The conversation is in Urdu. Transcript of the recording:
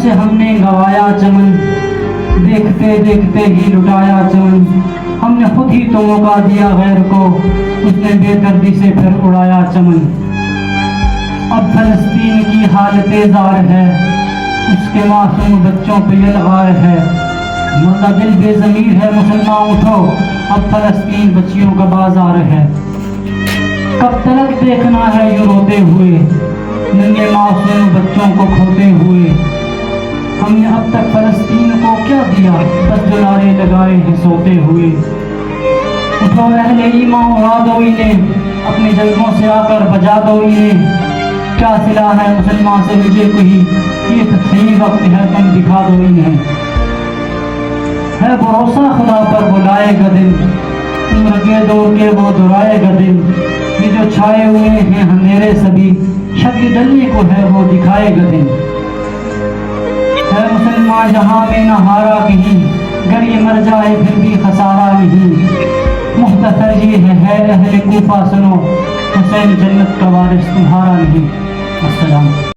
سے ہم نے گوایا چمن، دیکھتے دیکھتے ہی لٹایا چمن، ہم نے خود ہی تو موقع دیا غیر کو، اس نے بے دردی سے پھر اڑایا چمن۔ اب فلسطین کی حالت زار ہے، اس کے معصوم بچوں پہ یلغار ہے، مردہ دل بے ضمیر ہے مسلمان اٹھو، اب فلسطین بچیوں کا بازار ہے۔ کب تلک دیکھنا ہے یوں روتے ہوئے، ننھے معصوم بچوں کو کھوتے ہوئے، ہم نے اب تک فلسطین کو کیا دیا، بس جو نعرے لگائے ہیں سوتے ہوئے۔ اٹھو اہل ایمان اڑا دو انہیں، اپنی جنگوں سے آ کر بجا دو انہیں، کیا صلہ ہے مسلمان سے مجھے کوئی، یہ صحیح وقت ہے تم دکھا دو انہیں۔ ہے بھروسہ خدا پر وہ لائے گا دن، عمر کے دور کے وہ دہرائے گا دن، یہ جو چھائے ہوئے ہیں اندھیرے سبھی، شکل ڈلنے کو ہے وہ دکھائے گا دن۔ ہے مسلمان جہاں میں نہ ہارا کہیں، گر یہ مر جائے پھر بھی خسارہ نہیں، مختصر یہ ہے اہل کوفہ سنو، حسین جنت کا وارث تمہارا نہیں۔ السلام۔